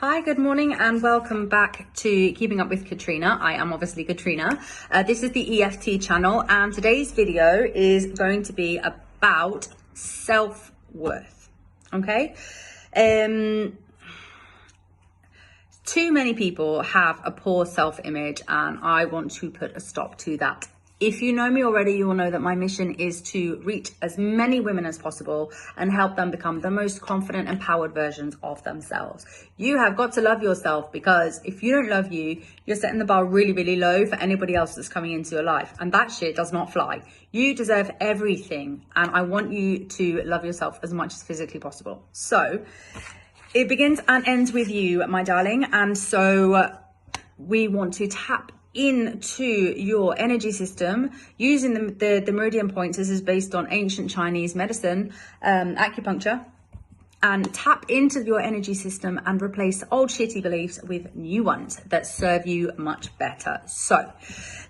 Hi, good morning and welcome back to Keeping Up with Katrina. I am obviously Katrina. This is the EFT channel and today's video is going to be about self-worth. Okay? Too many people have a poor self-image and I want to put a stop to that. If you know me already, you will know that my mission is to reach as many women as possible and help them become the most confident, empowered versions of themselves. You have got to love yourself, because if you don't love you, you're setting the bar really, really low for anybody else that's coming into your life. And that shit does not fly. You deserve everything. And I want you to love yourself as much as physically possible. So it begins and ends with you, my darling. And so we want to tap into your energy system using the meridian points. This is based on ancient Chinese medicine, acupuncture, and tap into your energy system and replace old shitty beliefs with new ones that serve you much better. So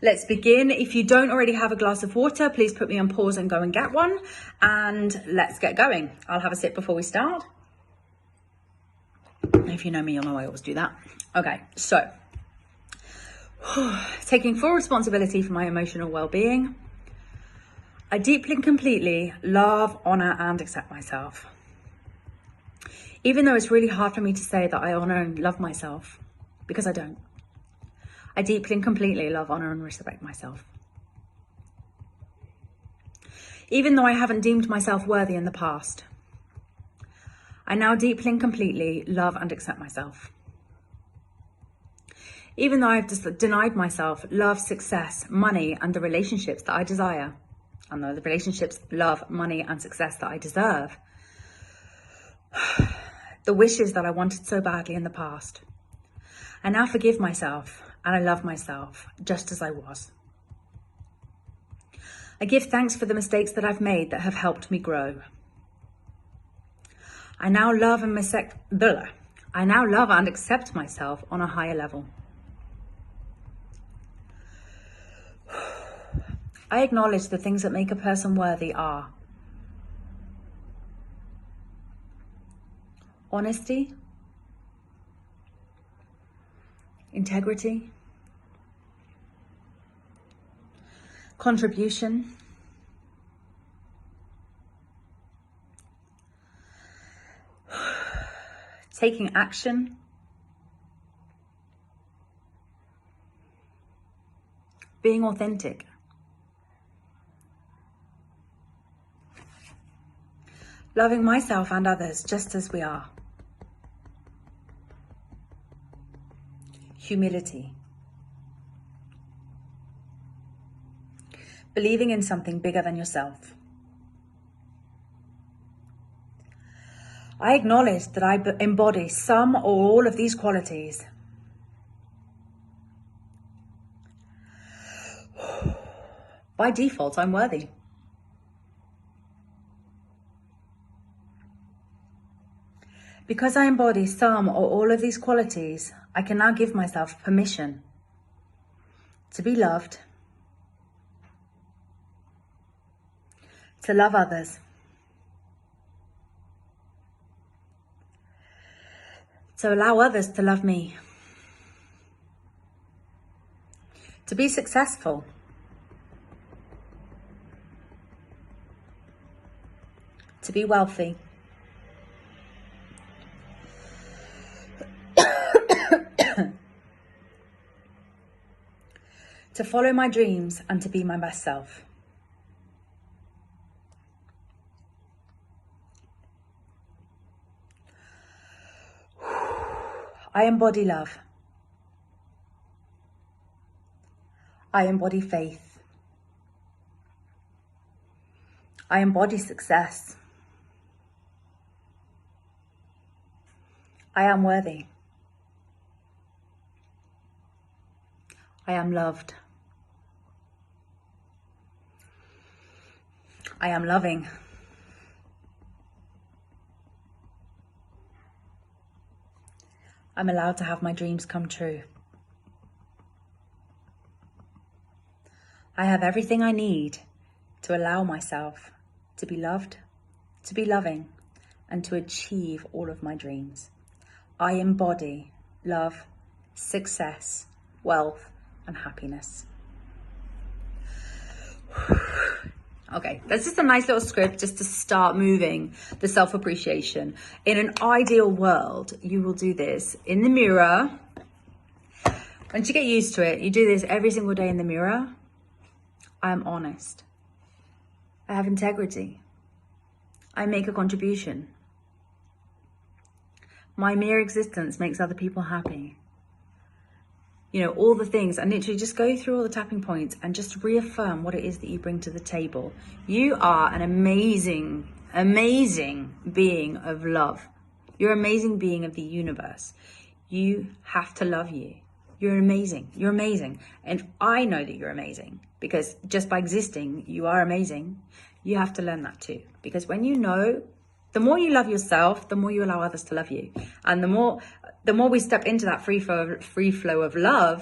let's begin. If you don't already have a glass of water, please put me on pause and go and get one, and let's get going. I'll have a sip before we start. If you know me, you'll know I always do that. Okay, so taking full responsibility for my emotional well-being, I deeply and completely love, honor, and accept myself. Even though it's really hard for me to say that I honor and love myself, because I don't. I deeply and completely love, honor, and respect myself. Even though I haven't deemed myself worthy in the past, I now deeply and completely love and accept myself. Even though I've just denied myself love, success, money, and the relationships that I desire, and the relationships, love, money, and success that I deserve, the wishes that I wanted so badly in the past, I now forgive myself and I love myself just as I was. I give thanks for the mistakes that I've made that have helped me grow. I now love and accept myself on a higher level. I acknowledge the things that make a person worthy are honesty, integrity, contribution, taking action, being authentic, loving myself and others just as we are, humility, believing in something bigger than yourself. I acknowledge that I embody some or all of these qualities. By default, I'm worthy. Because I embody some or all of these qualities, I can now give myself permission to be loved, to love others, to allow others to love me, to be successful, to be wealthy, to follow my dreams and to be my best self. I embody love. I embody faith. I embody success. I am worthy. I am loved. I am loving. I'm allowed to have my dreams come true. I have everything I need to allow myself to be loved, to be loving, and to achieve all of my dreams. I embody love, success, wealth, and happiness. Okay, that's just a nice little script just to start moving the self-appreciation. In an ideal world, you will do this in the mirror. Once you get used to it, you do this every single day in the mirror. I am honest. I have integrity. I make a contribution. My mere existence makes other people happy. You know, all the things, and literally just go through all the tapping points and just reaffirm what it is that you bring to the table. You are an amazing, amazing being of love. You're an amazing being of the universe. You have to love you. You're amazing. You're amazing. And I know that you're amazing because just by existing, you are amazing. You have to learn that too. Because when you know, the more you love yourself, the more you allow others to love you. And the more we step into that free flow of love,